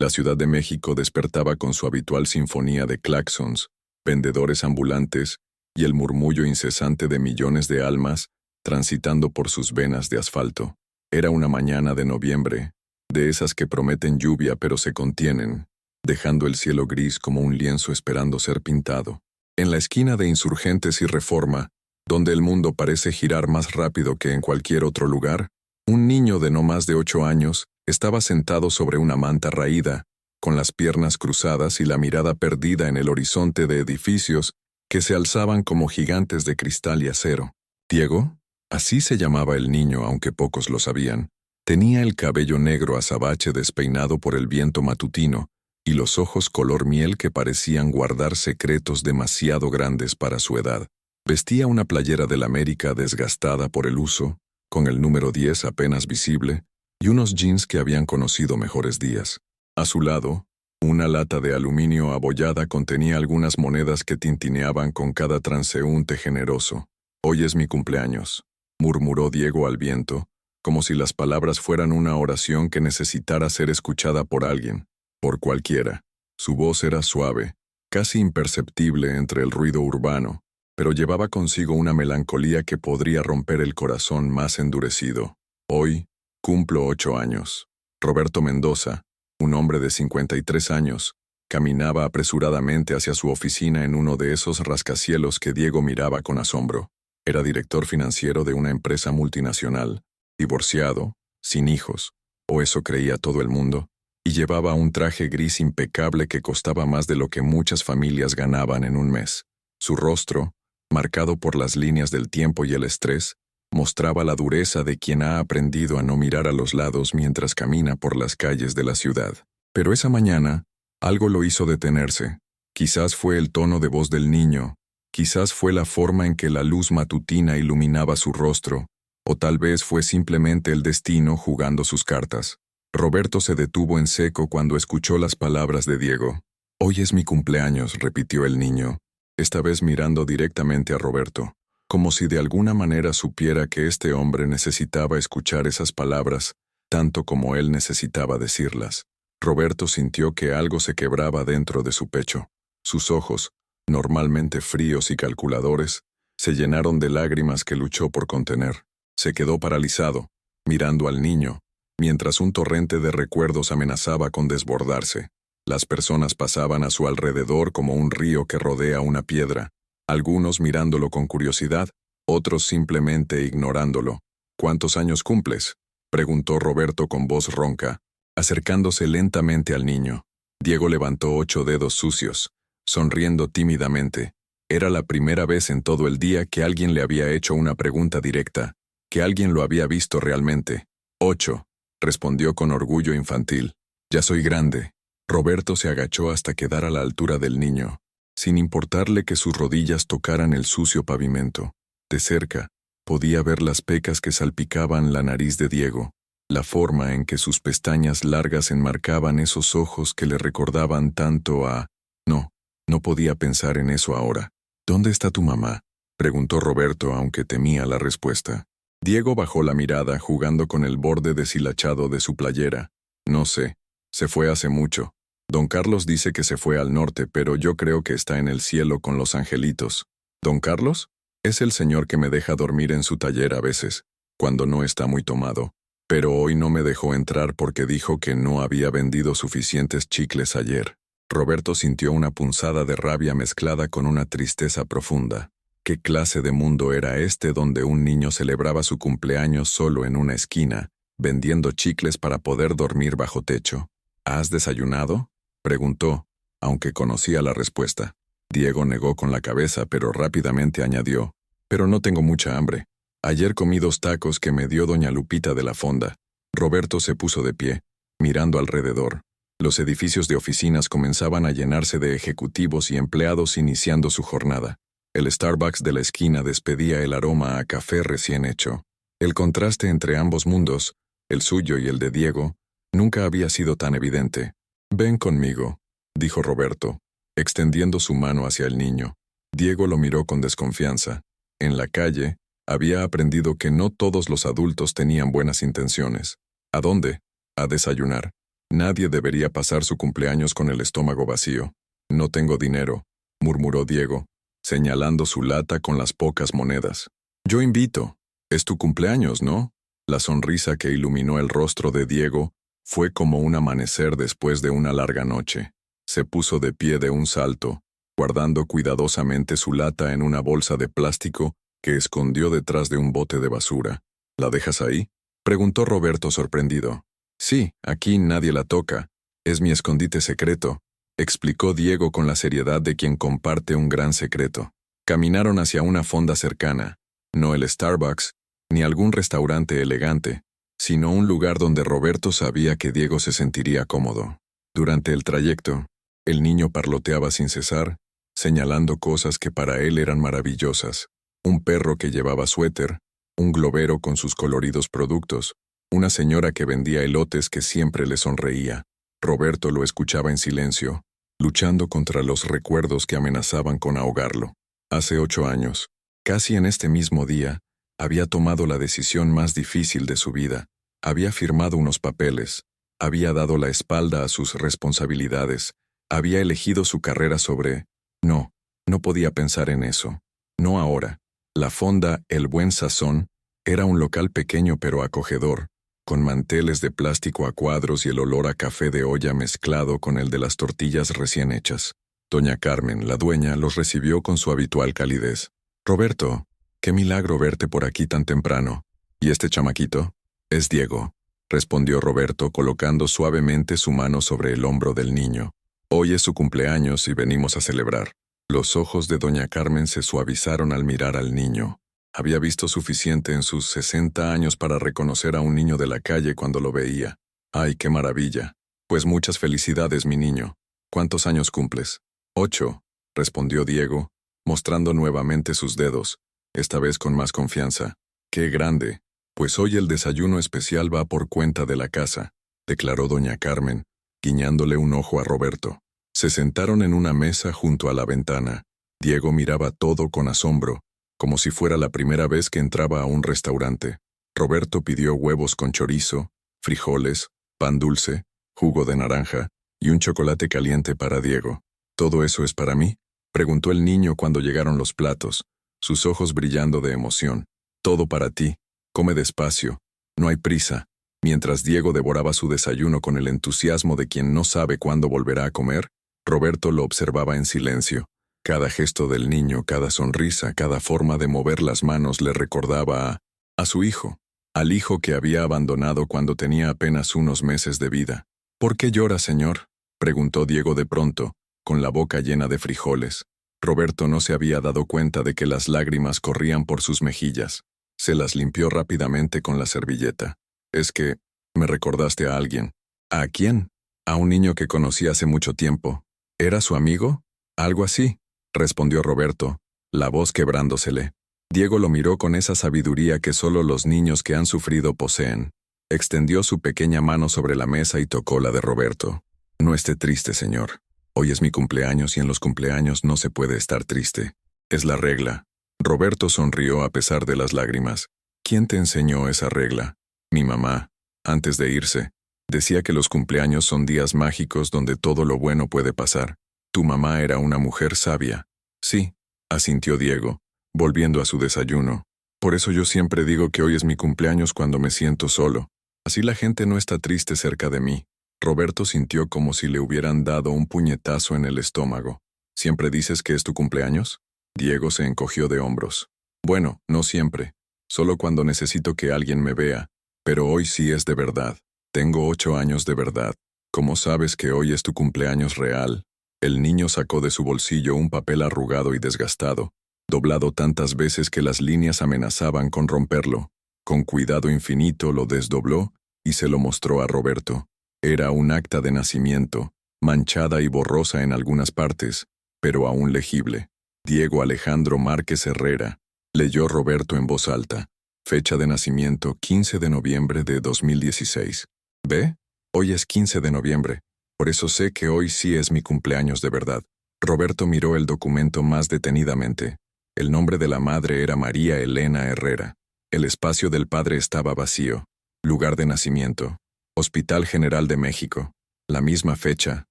La Ciudad de México despertaba con su habitual sinfonía de claxons, vendedores ambulantes y el murmullo incesante de millones de almas transitando por sus venas de asfalto. Era una mañana de noviembre, de esas que prometen lluvia pero se contienen, dejando el cielo gris como un lienzo esperando ser pintado. En la esquina de Insurgentes y Reforma, donde el mundo parece girar más rápido que en cualquier otro lugar, un niño de no más de 8 años estaba sentado sobre una manta raída, con las piernas cruzadas y la mirada perdida en el horizonte de edificios que se alzaban como gigantes de cristal y acero. Diego, así se llamaba el niño aunque pocos lo sabían, tenía el cabello negro azabache despeinado por el viento matutino y los ojos color miel que parecían guardar secretos demasiado grandes para su edad. Vestía una playera del América desgastada por el uso, con el número 10 apenas visible, y unos jeans que habían conocido mejores días. A su lado, una lata de aluminio abollada contenía algunas monedas que tintineaban con cada transeúnte generoso. «Hoy es mi cumpleaños», murmuró Diego al viento, como si las palabras fueran una oración que necesitara ser escuchada por alguien, por cualquiera. Su voz era suave, casi imperceptible entre el ruido urbano, pero llevaba consigo una melancolía que podría romper el corazón más endurecido. «Hoy cumplo 8 años». Roberto Mendoza, un hombre de 53 años, caminaba apresuradamente hacia su oficina en uno de esos rascacielos que Diego miraba con asombro. Era director financiero de una empresa multinacional, divorciado, sin hijos, o eso creía todo el mundo, y llevaba un traje gris impecable que costaba más de lo que muchas familias ganaban en un mes. Su rostro, marcado por las líneas del tiempo y el estrés, mostraba la dureza de quien ha aprendido a no mirar a los lados mientras camina por las calles de la ciudad. Pero esa mañana, algo lo hizo detenerse. Quizás fue el tono de voz del niño, quizás fue la forma en que la luz matutina iluminaba su rostro, o tal vez fue simplemente el destino jugando sus cartas. Roberto se detuvo en seco cuando escuchó las palabras de Diego. «Hoy es mi cumpleaños», repitió el niño, esta vez mirando directamente a Roberto, como si de alguna manera supiera que este hombre necesitaba escuchar esas palabras, tanto como él necesitaba decirlas. Roberto sintió que algo se quebraba dentro de su pecho. Sus ojos, normalmente fríos y calculadores, se llenaron de lágrimas que luchó por contener. Se quedó paralizado, mirando al niño, mientras un torrente de recuerdos amenazaba con desbordarse. Las personas pasaban a su alrededor como un río que rodea una piedra, algunos mirándolo con curiosidad, otros simplemente ignorándolo. «¿Cuántos años cumples?», preguntó Roberto con voz ronca, acercándose lentamente al niño. Diego levantó 8 dedos sucios, sonriendo tímidamente. Era la primera vez en todo el día que alguien le había hecho una pregunta directa, que alguien lo había visto realmente. 8, respondió con orgullo infantil. «Ya soy grande». Roberto se agachó hasta quedar a la altura del niño, sin importarle que sus rodillas tocaran el sucio pavimento. De cerca, podía ver las pecas que salpicaban la nariz de Diego, la forma en que sus pestañas largas enmarcaban esos ojos que le recordaban tanto a... No podía pensar en eso ahora. «¿Dónde está tu mamá?», preguntó Roberto, aunque temía la respuesta. Diego bajó la mirada, jugando con el borde deshilachado de su playera. «No sé, se fue hace mucho. Don Carlos dice que se fue al norte, pero yo creo que está en el cielo con los angelitos». «¿Don Carlos?». «Es el señor que me deja dormir en su taller a veces, cuando no está muy tomado. Pero hoy no me dejó entrar porque dijo que no había vendido suficientes chicles ayer». Roberto sintió una punzada de rabia mezclada con una tristeza profunda. ¿Qué clase de mundo era este donde un niño celebraba su cumpleaños solo en una esquina, vendiendo chicles para poder dormir bajo techo? «¿Has desayunado?», preguntó, aunque conocía la respuesta. Diego negó con la cabeza, pero rápidamente añadió: «Pero no tengo mucha hambre. Ayer comí 2 tacos que me dio doña Lupita de la fonda». Roberto se puso de pie, mirando alrededor. Los edificios de oficinas comenzaban a llenarse de ejecutivos y empleados iniciando su jornada. El Starbucks de la esquina despedía el aroma a café recién hecho. El contraste entre ambos mundos, el suyo y el de Diego, nunca había sido tan evidente. «Ven conmigo», dijo Roberto, extendiendo su mano hacia el niño. Diego lo miró con desconfianza. En la calle, había aprendido que no todos los adultos tenían buenas intenciones. «¿A dónde?». «A desayunar». Nadie debería pasar su cumpleaños con el estómago vacío. No tengo dinero, murmuró Diego, señalando su lata con las pocas monedas. Yo invito. Es tu cumpleaños, ¿no? La sonrisa que iluminó el rostro de Diego fue como un amanecer después de una larga noche. Se puso de pie de un salto, guardando cuidadosamente su lata en una bolsa de plástico que escondió detrás de un bote de basura. ¿La dejas ahí?, preguntó Roberto sorprendido. Sí, aquí nadie la toca. Es mi escondite secreto, explicó Diego con la seriedad de quien comparte un gran secreto. Caminaron hacia una fonda cercana, no el Starbucks, ni algún restaurante elegante, sino un lugar donde Roberto sabía que Diego se sentiría cómodo. Durante el trayecto, el niño parloteaba sin cesar, señalando cosas que para él eran maravillosas. Un perro que llevaba suéter, un globero con sus coloridos productos, una señora que vendía elotes que siempre le sonreía. Roberto lo escuchaba en silencio, luchando contra los recuerdos que amenazaban con ahogarlo. Hace 8 años, casi en este mismo día, había tomado la decisión más difícil de su vida. Había firmado unos papeles, había dado la espalda a sus responsabilidades, había elegido su carrera sobre... No podía pensar en eso. No ahora. La fonda El Buen Sazón era un local pequeño pero acogedor, con manteles de plástico a cuadros y el olor a café de olla mezclado con el de las tortillas recién hechas. Doña Carmen, la dueña, los recibió con su habitual calidez. «Roberto, qué milagro verte por aquí tan temprano. ¿Y este chamaquito?» «Es Diego», respondió Roberto colocando suavemente su mano sobre el hombro del niño. «Hoy es su cumpleaños y venimos a celebrar». Los ojos de doña Carmen se suavizaron al mirar al niño. Había visto suficiente en sus 60 años para reconocer a un niño de la calle cuando lo veía. «Ay, qué maravilla. Pues muchas felicidades, mi niño. ¿Cuántos años cumples?» 8, respondió Diego, mostrando nuevamente sus dedos, esta vez con más confianza. «Qué grande. Pues hoy el desayuno especial va por cuenta de la casa», declaró doña Carmen, guiñándole un ojo a Roberto. Se sentaron en una mesa junto a la ventana. Diego miraba todo con asombro, como si fuera la primera vez que entraba a un restaurante. Roberto pidió huevos con chorizo, frijoles, pan dulce, jugo de naranja y un chocolate caliente para Diego. «¿Todo eso es para mí?», preguntó el niño cuando llegaron los platos, sus ojos brillando de emoción. «Todo para ti. Come despacio. No hay prisa». Mientras Diego devoraba su desayuno con el entusiasmo de quien no sabe cuándo volverá a comer, Roberto lo observaba en silencio. Cada gesto del niño, cada sonrisa, cada forma de mover las manos le recordaba a su hijo, al hijo que había abandonado cuando tenía apenas unos meses de vida. «¿Por qué llora, señor?», preguntó Diego de pronto, con la boca llena de frijoles. Roberto no se había dado cuenta de que las lágrimas corrían por sus mejillas. Se las limpió rápidamente con la servilleta. «Es que me recordaste a alguien». «¿A quién?» «A un niño que conocí hace mucho tiempo». «¿Era su amigo?» «Algo así», respondió Roberto, la voz quebrándosele. Diego lo miró con esa sabiduría que solo los niños que han sufrido poseen. Extendió su pequeña mano sobre la mesa y tocó la de Roberto. «No esté triste, señor. Hoy es mi cumpleaños y en los cumpleaños no se puede estar triste. Es la regla». Roberto sonrió a pesar de las lágrimas. «¿Quién te enseñó esa regla?» «Mi mamá, antes de irse, decía que los cumpleaños son días mágicos donde todo lo bueno puede pasar. Tu mamá era una mujer sabia». «Sí», asintió Diego, volviendo a su desayuno. «Por eso yo siempre digo que hoy es mi cumpleaños cuando me siento solo. Así la gente no está triste cerca de mí». Roberto sintió como si le hubieran dado un puñetazo en el estómago. «¿Siempre dices que es tu cumpleaños?» Diego se encogió de hombros. «Bueno, no siempre. Solo cuando necesito que alguien me vea. Pero hoy sí es de verdad. Tengo 8 años de verdad. ¿Cómo sabes que hoy es tu cumpleaños real?» El niño sacó de su bolsillo un papel arrugado y desgastado, doblado tantas veces que las líneas amenazaban con romperlo. Con cuidado infinito lo desdobló y se lo mostró a Roberto. Era un acta de nacimiento, manchada y borrosa en algunas partes, pero aún legible. «Diego Alejandro Márquez Herrera», leyó Roberto en voz alta. «Fecha de nacimiento 15 de noviembre de 2016. ¿Ve? Hoy es 15 de noviembre. Por eso sé que hoy sí es mi cumpleaños de verdad». Roberto miró el documento más detenidamente. El nombre de la madre era María Elena Herrera. El espacio del padre estaba vacío. Lugar de nacimiento: Hospital General de México. la misma fecha,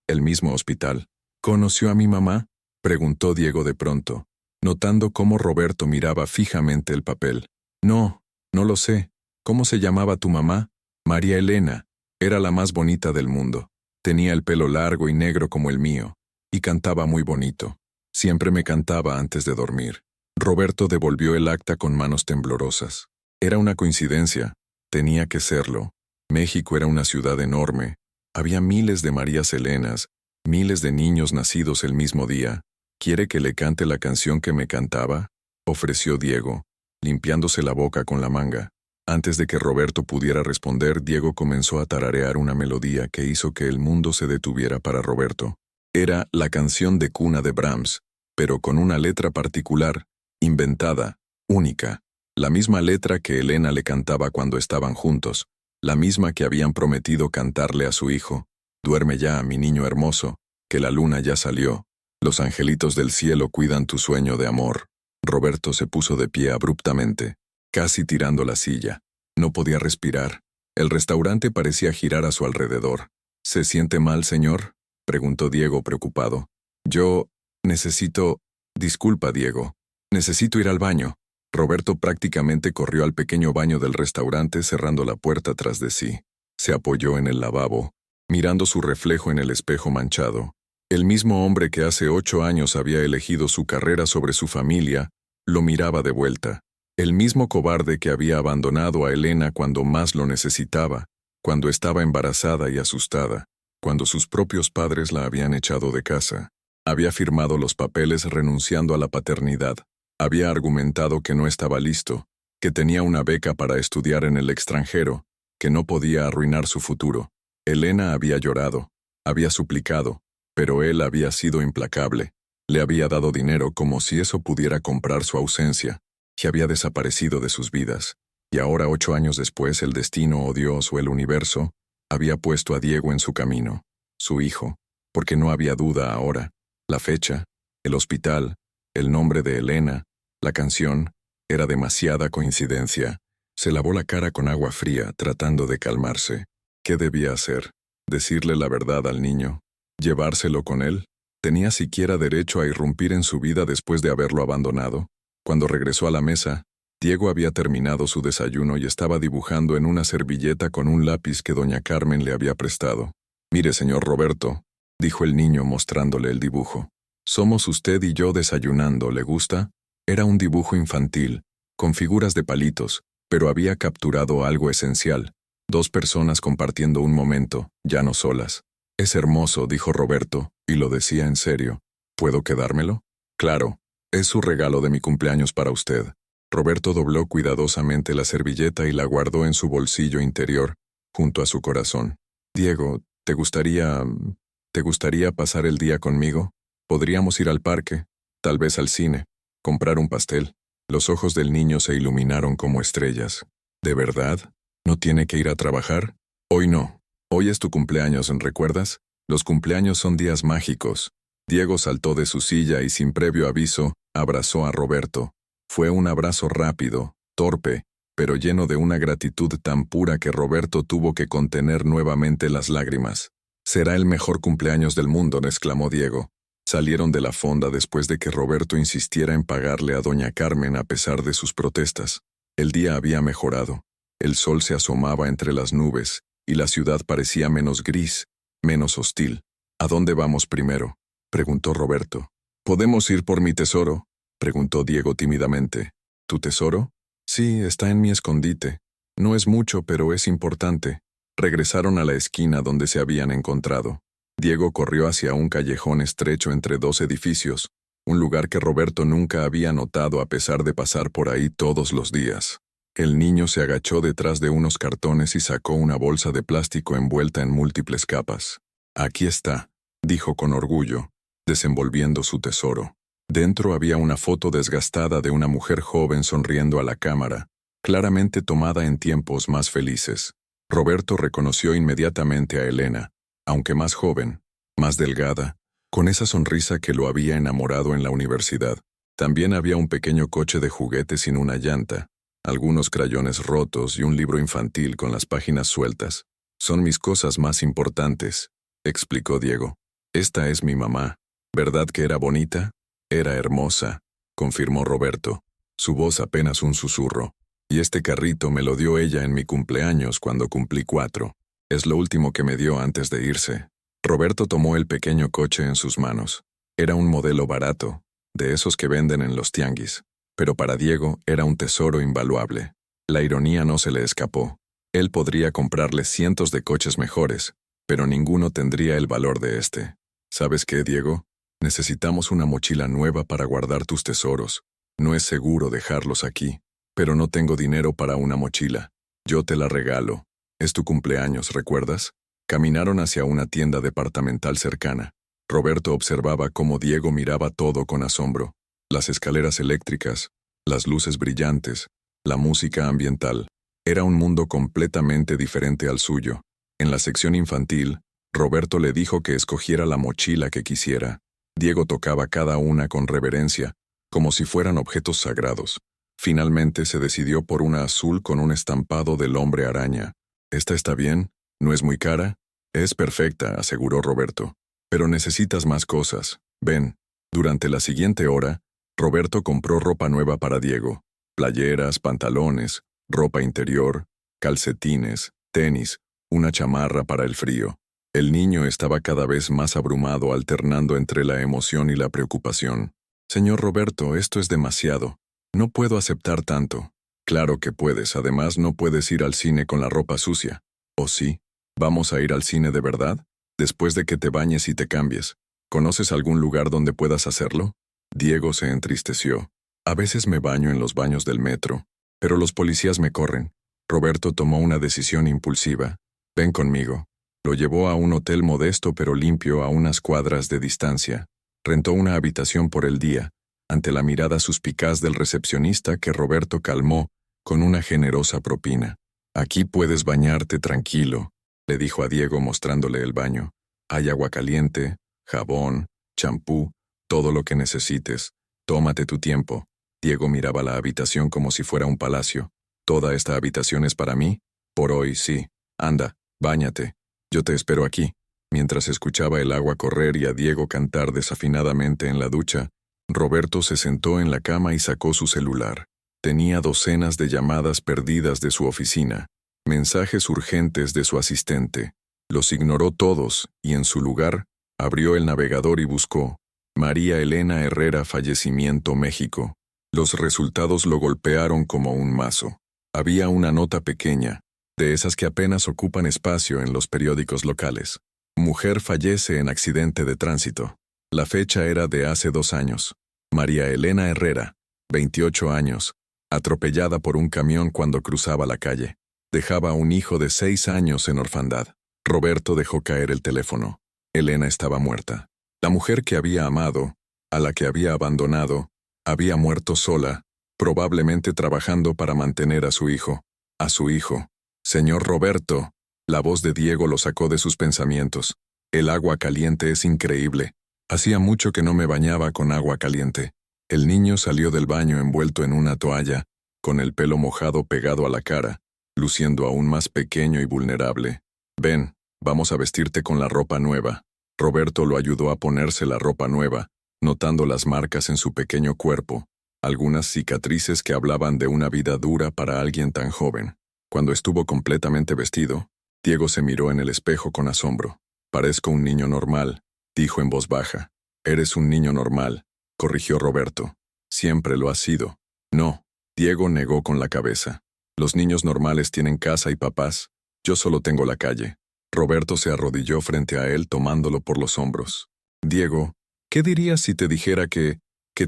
el mismo hospital. ¿Conoció a mi mamá?, preguntó Diego de pronto, notando cómo Roberto miraba fijamente el papel. No, no lo sé. ¿Cómo se llamaba tu mamá? María Elena. Era la más bonita del mundo. Tenía el pelo largo y negro como el mío, y cantaba muy bonito. Siempre me cantaba antes de dormir. Roberto devolvió el acta con manos temblorosas. Era una coincidencia. Tenía que serlo. México era una ciudad enorme. Había miles de Marías Elenas, miles de niños nacidos el mismo día. ¿Quiere que le cante la canción que me cantaba?, ofreció Diego, limpiándose la boca con la manga. Antes de que Roberto pudiera responder, Diego comenzó a tararear una melodía que hizo que el mundo se detuviera para Roberto. Era la canción de cuna de Brahms, pero con una letra particular, inventada, única. La misma letra que Elena le cantaba cuando estaban juntos, la misma que habían prometido cantarle a su hijo. Duerme ya, mi niño hermoso, que la luna ya salió. Los angelitos del cielo cuidan tu sueño de amor. Roberto se puso de pie abruptamente, casi tirando la silla. No podía respirar. El restaurante parecía girar a su alrededor. ¿Se siente mal, señor?, preguntó Diego preocupado. Yo necesito... Disculpa, Diego. Necesito ir al baño. Roberto prácticamente corrió al pequeño baño del restaurante cerrando la puerta tras de sí. Se apoyó en el lavabo, mirando su reflejo en el espejo manchado. El mismo hombre que hace 8 años había elegido su carrera sobre su familia, lo miraba de vuelta. El mismo cobarde que había abandonado a Elena cuando más lo necesitaba, cuando estaba embarazada y asustada, cuando sus propios padres la habían echado de casa. Había firmado los papeles renunciando a la paternidad. Había argumentado que no estaba listo, que tenía una beca para estudiar en el extranjero, que no podía arruinar su futuro. Elena había llorado, había suplicado, pero él había sido implacable. Le había dado dinero como si eso pudiera comprar su ausencia, y había desaparecido de sus vidas. Y ahora, 8 años después, el destino o Dios o el universo había puesto a Diego en su camino, su hijo, porque no había duda ahora. La fecha, el hospital, el nombre de Elena, la canción, era demasiada coincidencia. Se lavó la cara con agua fría, tratando de calmarse. ¿Qué debía hacer? ¿Decirle la verdad al niño? ¿Llevárselo con él? ¿Tenía siquiera derecho a irrumpir en su vida después de haberlo abandonado? Cuando regresó a la mesa, Diego había terminado su desayuno y estaba dibujando en una servilleta con un lápiz que doña Carmen le había prestado. «Mire, señor Roberto», dijo el niño mostrándole el dibujo. «Somos usted y yo desayunando, ¿le gusta?» Era un dibujo infantil, con figuras de palitos, pero había capturado algo esencial. 2 personas compartiendo un momento, ya no solas. «Es hermoso», dijo Roberto, y lo decía en serio. «¿Puedo quedármelo?» «Claro, es su regalo de mi cumpleaños para usted». Roberto dobló cuidadosamente la servilleta y la guardó en su bolsillo interior, junto a su corazón. «Diego, ¿te gustaría pasar el día conmigo? Podríamos ir al parque, tal vez al cine, comprar un pastel». Los ojos del niño se iluminaron como estrellas. «¿De verdad? ¿No tiene que ir a trabajar?» «Hoy no. Hoy es tu cumpleaños, ¿recuerdas? Los cumpleaños son días mágicos». Diego saltó de su silla y sin previo aviso, abrazó a Roberto. Fue un abrazo rápido, torpe, pero lleno de una gratitud tan pura que Roberto tuvo que contener nuevamente las lágrimas. «Será el mejor cumpleaños del mundo», exclamó Diego. Salieron de la fonda después de que Roberto insistiera en pagarle a doña Carmen a pesar de sus protestas. El día había mejorado. El sol se asomaba entre las nubes, y la ciudad parecía menos gris, menos hostil. «¿A dónde vamos primero?», preguntó Roberto. «¿Podemos ir por mi tesoro?», preguntó Diego tímidamente. «¿Tu tesoro?». «Sí, está en mi escondite. No es mucho, pero es importante». Regresaron a la esquina donde se habían encontrado. Diego corrió hacia un callejón estrecho entre 2 edificios, un lugar que Roberto nunca había notado a pesar de pasar por ahí todos los días. El niño se agachó detrás de unos cartones y sacó una bolsa de plástico envuelta en múltiples capas. «Aquí está», dijo con orgullo, desenvolviendo su tesoro. Dentro había una foto desgastada de una mujer joven sonriendo a la cámara, claramente tomada en tiempos más felices. Roberto reconoció inmediatamente a Elena, aunque más joven, más delgada, con esa sonrisa que lo había enamorado en la universidad. También había un pequeño coche de juguete sin una llanta, algunos crayones rotos y un libro infantil con las páginas sueltas. «Son mis cosas más importantes», explicó Diego. Esta es mi mamá. ¿Verdad que era bonita? Era hermosa, confirmó Roberto, su voz apenas un susurro. Y este carrito me lo dio ella en mi cumpleaños cuando cumplí 4. Es lo último que me dio antes de irse. Roberto tomó el pequeño coche en sus manos. Era un modelo barato, de esos que venden en los tianguis. Pero para Diego era un tesoro invaluable. La ironía no se le escapó. Él podría comprarle cientos de coches mejores, pero ninguno tendría el valor de este. ¿Sabes qué, Diego? Necesitamos una mochila nueva para guardar tus tesoros. No es seguro dejarlos aquí, pero no tengo dinero para una mochila. Yo te la regalo. Es tu cumpleaños, ¿recuerdas? Caminaron hacia una tienda departamental cercana. Roberto observaba cómo Diego miraba todo con asombro. Las escaleras eléctricas, las luces brillantes, la música ambiental. Era un mundo completamente diferente al suyo. En la sección infantil, Roberto le dijo que escogiera la mochila que quisiera. Diego tocaba cada una con reverencia, como si fueran objetos sagrados. Finalmente se decidió por una azul con un estampado del hombre araña. «¿Esta está bien? ¿No es muy cara?» «Es perfecta», aseguró Roberto. «Pero necesitas más cosas. Ven». Durante la siguiente hora, Roberto compró ropa nueva para Diego. Playeras, pantalones, ropa interior, calcetines, tenis, una chamarra para el frío. El niño estaba cada vez más abrumado, alternando entre la emoción y la preocupación. «Señor Roberto, esto es demasiado. No puedo aceptar tanto». «Claro que puedes, además no puedes ir al cine con la ropa sucia». «¿O sí? ¿Vamos a ir al cine de verdad? Después de que te bañes y te cambies. ¿Conoces algún lugar donde puedas hacerlo?» Diego se entristeció. «A veces me baño en los baños del metro, pero los policías me corren». Roberto tomó una decisión impulsiva. «Ven conmigo». Lo llevó a un hotel modesto pero limpio a unas cuadras de distancia. Rentó una habitación por el día, ante la mirada suspicaz del recepcionista que Roberto calmó con una generosa propina. «Aquí puedes bañarte tranquilo», le dijo a Diego mostrándole el baño. «Hay agua caliente, jabón, champú, todo lo que necesites. Tómate tu tiempo». Diego miraba la habitación como si fuera un palacio. «¿Toda esta habitación es para mí?» «Por hoy, sí. Anda, báñate. Yo te espero aquí». Mientras escuchaba el agua correr y a Diego cantar desafinadamente en la ducha, Roberto se sentó en la cama y sacó su celular. Tenía docenas de llamadas perdidas de su oficina, mensajes urgentes de su asistente. Los ignoró todos y en su lugar, abrió el navegador y buscó María Elena Herrera, fallecimiento México. Los resultados lo golpearon como un mazo. Había una nota pequeña, de esas que apenas ocupan espacio en los periódicos locales. Mujer fallece en accidente de tránsito. La fecha era de hace 2 años. María Elena Herrera, 28 años, atropellada por un camión cuando cruzaba la calle. Dejaba a un hijo de 6 años en orfandad. Roberto dejó caer el teléfono. Elena estaba muerta. La mujer que había amado, a la que había abandonado, había muerto sola, probablemente trabajando para mantener a su hijo. A su hijo. «Señor Roberto», la voz de Diego lo sacó de sus pensamientos. «El agua caliente es increíble. Hacía mucho que no me bañaba con agua caliente». El niño salió del baño envuelto en una toalla, con el pelo mojado pegado a la cara, luciendo aún más pequeño y vulnerable. «Ven, vamos a vestirte con la ropa nueva». Roberto lo ayudó a ponerse la ropa nueva, notando las marcas en su pequeño cuerpo, algunas cicatrices que hablaban de una vida dura para alguien tan joven. Cuando estuvo completamente vestido, Diego se miró en el espejo con asombro. «Parezco un niño normal», dijo en voz baja. «Eres un niño normal», corrigió Roberto. «Siempre lo has sido». «No», Diego negó con la cabeza. «Los niños normales tienen casa y papás. Yo solo tengo la calle». Roberto se arrodilló frente a él tomándolo por los hombros. «Diego, ¿qué dirías si te dijera que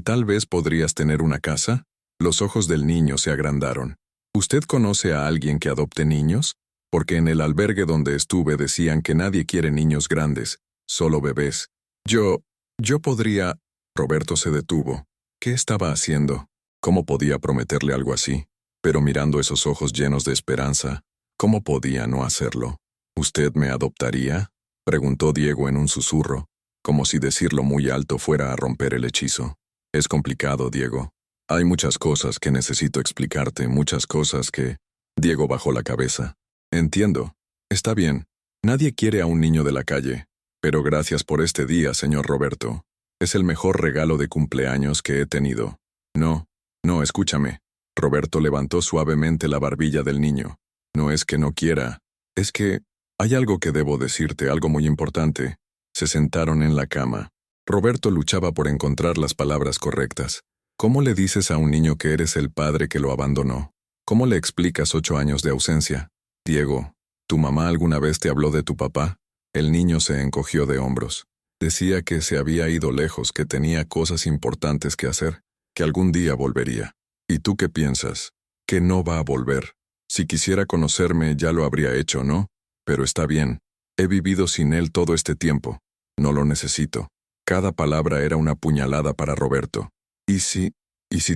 tal vez podrías tener una casa?» Los ojos del niño se agrandaron. «¿Usted conoce a alguien que adopte niños? Porque en el albergue donde estuve decían que nadie quiere niños grandes, solo bebés. Yo podría...» Roberto se detuvo. ¿Qué estaba haciendo? ¿Cómo podía prometerle algo así? Pero mirando esos ojos llenos de esperanza, ¿cómo podía no hacerlo? «¿Usted me adoptaría?», preguntó Diego en un susurro, como si decirlo muy alto fuera a romper el hechizo. «Es complicado, Diego. Hay muchas cosas que necesito explicarte, muchas cosas que...» Diego bajó la cabeza. «Entiendo. Está bien. Nadie quiere a un niño de la calle. Pero gracias por este día, señor Roberto. Es el mejor regalo de cumpleaños que he tenido. No, no, escúchame. Roberto levantó suavemente la barbilla del niño. No es que no quiera. Es que hay algo que debo decirte, algo muy importante. Se sentaron en la cama. Roberto luchaba por encontrar las palabras correctas. ¿Cómo le dices a un niño que eres el padre que lo abandonó? ¿Cómo le explicas 8 años de ausencia? Diego, ¿tu mamá alguna vez te habló de tu papá? El niño se encogió de hombros. Decía que se había ido lejos, que tenía cosas importantes que hacer, que algún día volvería. ¿Y tú qué piensas? Que no va a volver. Si quisiera conocerme ya lo habría hecho, ¿no? Pero está bien. He vivido sin él todo este tiempo. No lo necesito. Cada palabra era una puñalada para Roberto. ¿Y si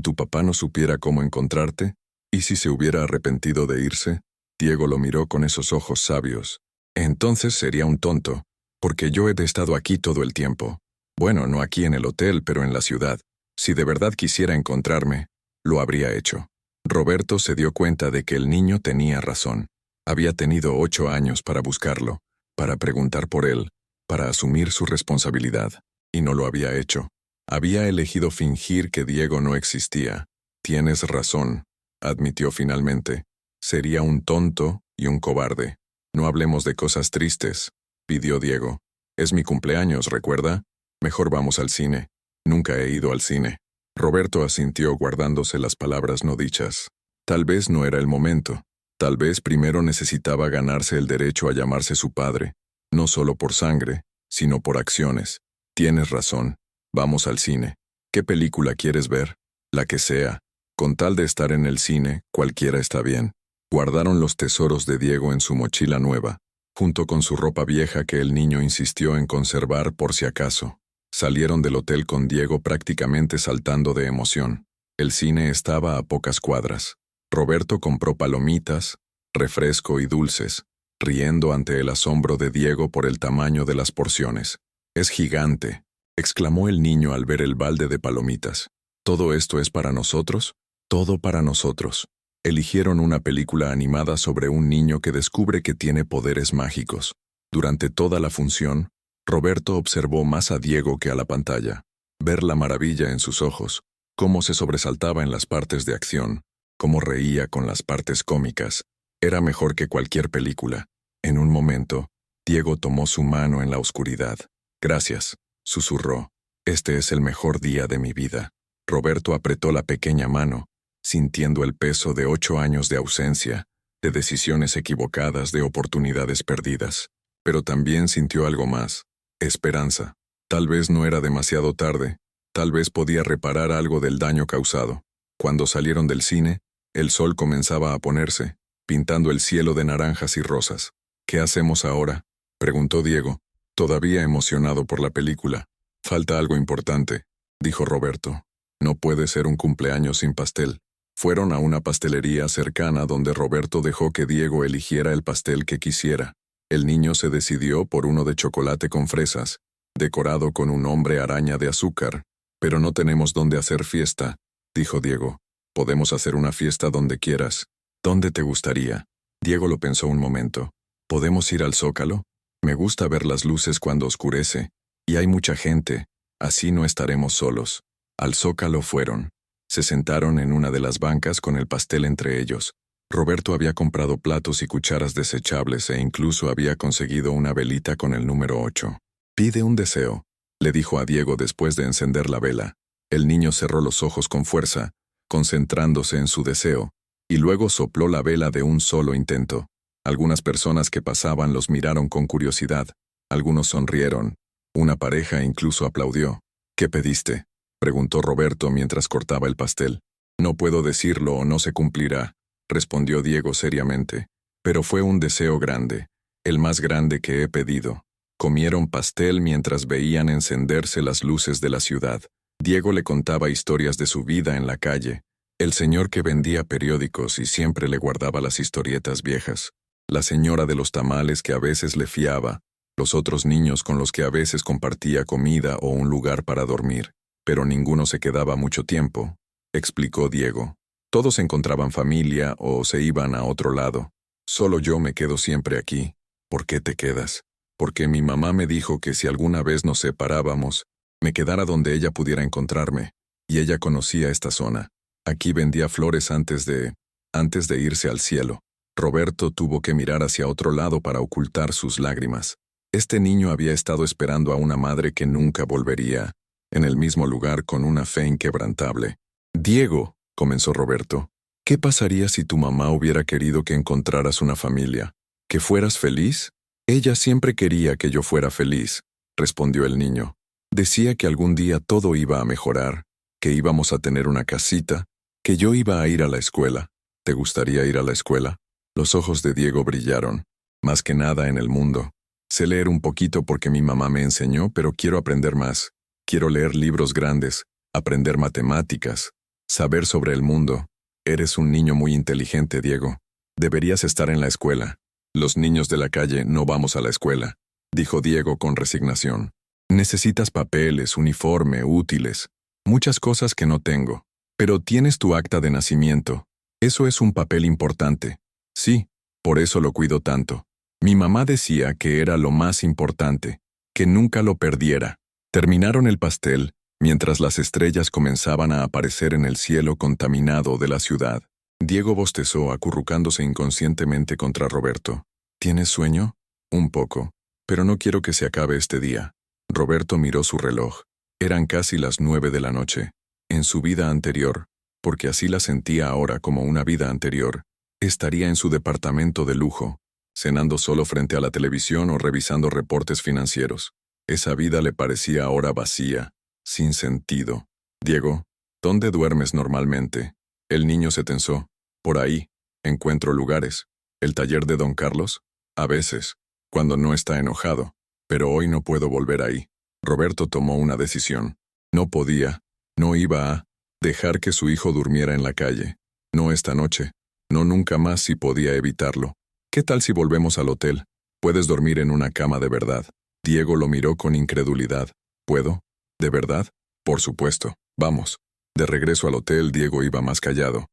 tu papá no supiera cómo encontrarte? ¿Y si se hubiera arrepentido de irse? Diego lo miró con esos ojos sabios. Entonces sería un tonto, porque yo he estado aquí todo el tiempo. Bueno, no aquí en el hotel, pero en la ciudad. Si de verdad quisiera encontrarme, lo habría hecho. Roberto se dio cuenta de que el niño tenía razón. Había tenido 8 años para buscarlo, para preguntar por él, para asumir su responsabilidad, y no lo había hecho. Había elegido fingir que Diego no existía. Tienes razón, admitió finalmente. Sería un tonto y un cobarde. No hablemos de cosas tristes, pidió Diego. Es mi cumpleaños, ¿recuerda? Mejor vamos al cine. Nunca he ido al cine. Roberto asintió guardándose las palabras no dichas. Tal vez no era el momento. Tal vez primero necesitaba ganarse el derecho a llamarse su padre, no solo por sangre, sino por acciones. Tienes razón. Vamos al cine. ¿Qué película quieres ver? La que sea. Con tal de estar en el cine, cualquiera está bien. Guardaron los tesoros de Diego en su mochila nueva, junto con su ropa vieja que el niño insistió en conservar por si acaso. Salieron del hotel con Diego prácticamente saltando de emoción. El cine estaba a pocas cuadras. Roberto compró palomitas, refresco y dulces, riendo ante el asombro de Diego por el tamaño de las porciones. «Es gigante», exclamó el niño al ver el balde de palomitas. «¿Todo esto es para nosotros?» «Todo para nosotros». Eligieron una película animada sobre un niño que descubre que tiene poderes mágicos. Durante toda la función, Roberto observó más a Diego que a la pantalla. Ver la maravilla en sus ojos, cómo se sobresaltaba en las partes de acción, cómo reía con las partes cómicas, era mejor que cualquier película. En un momento, Diego tomó su mano en la oscuridad. «Gracias», susurró. «Este es el mejor día de mi vida». Roberto apretó la pequeña mano, sintiendo el peso de 8 años de ausencia, de decisiones equivocadas, de oportunidades perdidas. Pero también sintió algo más, esperanza. Tal vez no era demasiado tarde, tal vez podía reparar algo del daño causado. Cuando salieron del cine, el sol comenzaba a ponerse, pintando el cielo de naranjas y rosas. «¿Qué hacemos ahora?», preguntó Diego, todavía emocionado por la película. «Falta algo importante», dijo Roberto. «No puede ser un cumpleaños sin pastel». Fueron a una pastelería cercana donde Roberto dejó que Diego eligiera el pastel que quisiera. El niño se decidió por uno de chocolate con fresas, decorado con un hombre araña de azúcar. «Pero no tenemos dónde hacer fiesta», dijo Diego. «Podemos hacer una fiesta donde quieras». «¿Dónde te gustaría?». Diego lo pensó un momento. «¿Podemos ir al Zócalo? Me gusta ver las luces cuando oscurece. Y hay mucha gente. Así no estaremos solos». Al Zócalo fueron. Se sentaron en una de las bancas con el pastel entre ellos. Roberto había comprado platos y cucharas desechables e incluso había conseguido una velita con el número 8. «Pide un deseo», le dijo a Diego después de encender la vela. El niño cerró los ojos con fuerza, concentrándose en su deseo, y luego sopló la vela de un solo intento. Algunas personas que pasaban los miraron con curiosidad. Algunos sonrieron. Una pareja incluso aplaudió. «¿Qué pediste?», preguntó Roberto mientras cortaba el pastel. «No puedo decirlo o no se cumplirá», respondió Diego seriamente. «Pero fue un deseo grande, el más grande que he pedido». Comieron pastel mientras veían encenderse las luces de la ciudad. Diego le contaba historias de su vida en la calle. El señor que vendía periódicos y siempre le guardaba las historietas viejas. La señora de los tamales que a veces le fiaba. Los otros niños con los que a veces compartía comida o un lugar para dormir. Pero ninguno se quedaba mucho tiempo, explicó Diego. Todos encontraban familia o se iban a otro lado. Solo yo me quedo siempre aquí. ¿Por qué te quedas? porque mi mamá me dijo que si alguna vez nos separábamos, me quedara donde ella pudiera encontrarme, y ella conocía esta zona. Aquí vendía flores antes de irse al cielo. Roberto tuvo que mirar hacia otro lado para ocultar sus lágrimas. Este niño había estado esperando a una madre que nunca volvería, en el mismo lugar con una fe inquebrantable. Diego, comenzó Roberto, ¿qué pasaría si tu mamá hubiera querido que encontraras una familia? ¿Que fueras feliz? Ella siempre quería que yo fuera feliz, respondió el niño. Decía que algún día todo iba a mejorar, que íbamos a tener una casita, que yo iba a ir a la escuela. ¿Te gustaría ir a la escuela? Los ojos de Diego brillaron. Más que nada en el mundo. Sé leer un poquito porque mi mamá me enseñó, pero quiero aprender más. Quiero leer libros grandes, aprender matemáticas, saber sobre el mundo. Eres un niño muy inteligente, Diego. Deberías estar en la escuela. Los niños de la calle no vamos a la escuela, dijo Diego con resignación. Necesitas papeles, uniforme, útiles, muchas cosas que no tengo. Pero tienes tu acta de nacimiento. Eso es un papel importante. Sí, por eso lo cuido tanto. Mi mamá decía que era lo más importante, que nunca lo perdiera. Terminaron el pastel, mientras las estrellas comenzaban a aparecer en el cielo contaminado de la ciudad. Diego bostezó acurrucándose inconscientemente contra Roberto. ¿Tienes sueño? Un poco, pero no quiero que se acabe este día. Roberto miró su reloj. Eran casi las 9 de la noche. En su vida anterior, porque así la sentía ahora como una vida anterior, estaría en su departamento de lujo, cenando solo frente a la televisión o revisando reportes financieros. Esa vida le parecía ahora vacía, sin sentido. Diego, ¿dónde duermes normalmente? El niño se tensó. Por ahí, encuentro lugares. ¿El taller de Don Carlos? A veces, cuando no está enojado. Pero hoy no puedo volver ahí. Roberto tomó una decisión. No podía, no iba a dejar que su hijo durmiera en la calle. No esta noche. No nunca más si podía evitarlo. ¿Qué tal si volvemos al hotel? Puedes dormir en una cama de verdad. Diego lo miró con incredulidad. ¿Puedo? ¿De verdad? Por supuesto. Vamos. De regreso al hotel, Diego iba más callado,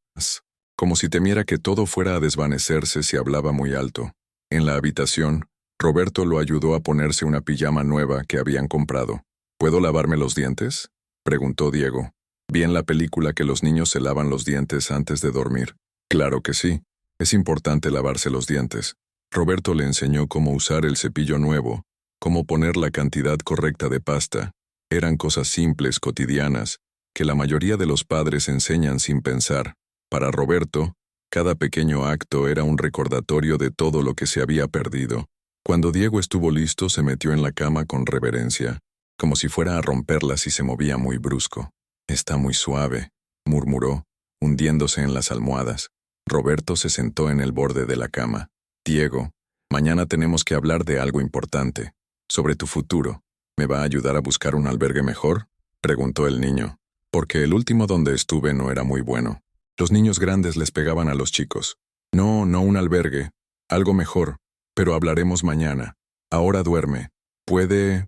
como si temiera que todo fuera a desvanecerse si hablaba muy alto. En la habitación, Roberto lo ayudó a ponerse una pijama nueva que habían comprado. ¿Puedo lavarme los dientes? Preguntó Diego. Vi en la película que los niños se lavan los dientes antes de dormir. Claro que sí. Es importante lavarse los dientes. Roberto le enseñó cómo usar el cepillo nuevo, cómo poner la cantidad correcta de pasta. Eran cosas simples, cotidianas, que la mayoría de los padres enseñan sin pensar. Para Roberto, cada pequeño acto era un recordatorio de todo lo que se había perdido. Cuando Diego estuvo listo, se metió en la cama con reverencia, como si fuera a romperla si se movía muy brusco. Está muy suave, murmuró, hundiéndose en las almohadas. Roberto se sentó en el borde de la cama. Diego, mañana tenemos que hablar de algo importante, sobre tu futuro. ¿Me va a ayudar a buscar un albergue mejor? Preguntó el niño, porque el último donde estuve no era muy bueno. Los niños grandes les pegaban a los chicos. No un albergue, algo mejor, pero hablaremos mañana. Ahora duerme. ¿Puede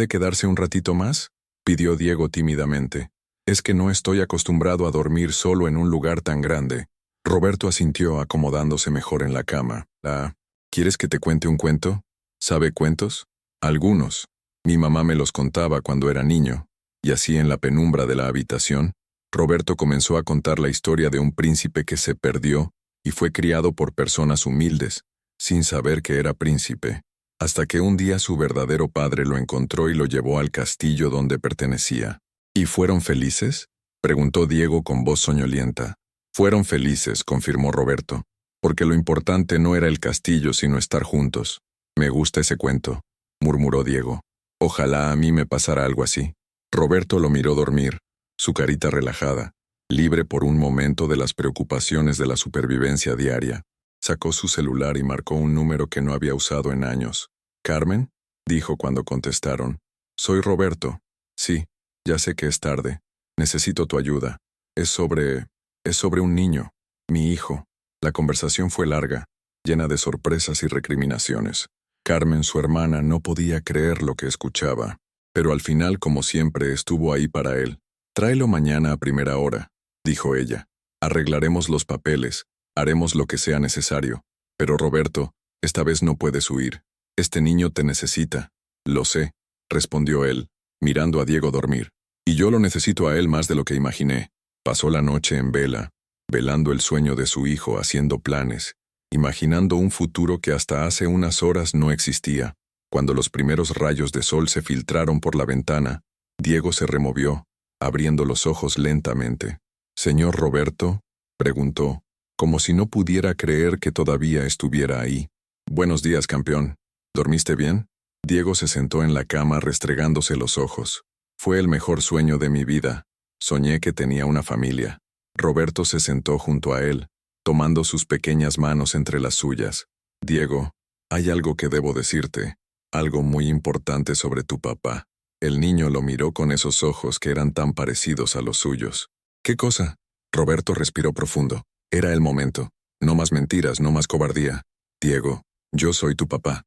quedarse un ratito más? Pidió Diego tímidamente. Es que no estoy acostumbrado a dormir solo en un lugar tan grande. Roberto asintió acomodándose mejor en la cama. ¿Quieres que te cuente un cuento? ¿Sabe cuentos? Algunos. Mi mamá me los contaba cuando era niño. Y así en la penumbra de la habitación, Roberto comenzó a contar la historia de un príncipe que se perdió y fue criado por personas humildes, sin saber que era príncipe, hasta que un día su verdadero padre lo encontró y lo llevó al castillo donde pertenecía. ¿Y fueron felices? Preguntó Diego con voz soñolienta. Fueron felices, confirmó Roberto, porque lo importante no era el castillo sino estar juntos. Me gusta ese cuento, murmuró Diego. Ojalá a mí me pasara algo así. Roberto lo miró dormir, su carita relajada, libre por un momento de las preocupaciones de la supervivencia diaria. Sacó su celular y marcó un número que no había usado en años. ¿Carmen? Dijo cuando contestaron. Soy Roberto. Sí, ya sé que es tarde. Necesito tu ayuda. Es sobre un niño, mi hijo. La conversación fue larga, llena de sorpresas y recriminaciones. Carmen, su hermana, no podía creer lo que escuchaba, pero al final, como siempre, estuvo ahí para él. Tráelo mañana a primera hora, dijo ella. Arreglaremos los papeles, haremos lo que sea necesario. Pero Roberto, esta vez no puedes huir. Este niño te necesita. Lo sé, respondió él, mirando a Diego dormir. Y yo lo necesito a él más de lo que imaginé. Pasó la noche en vela, velando el sueño de su hijo, haciendo planes, imaginando un futuro que hasta hace unas horas no existía. Cuando los primeros rayos de sol se filtraron por la ventana, Diego se removió, abriendo los ojos lentamente. «¿Señor Roberto?», preguntó, como si no pudiera creer que todavía estuviera ahí. «Buenos días, campeón. ¿Dormiste bien?». Diego se sentó en la cama restregándose los ojos. «Fue el mejor sueño de mi vida. Soñé que tenía una familia». Roberto se sentó junto a él, tomando sus pequeñas manos entre las suyas. «Diego, hay algo que debo decirte, algo muy importante sobre tu papá». El niño lo miró con esos ojos que eran tan parecidos a los suyos. «¿Qué cosa?». Roberto respiró profundo. Era el momento. «No más mentiras, no más cobardía. Diego, yo soy tu papá».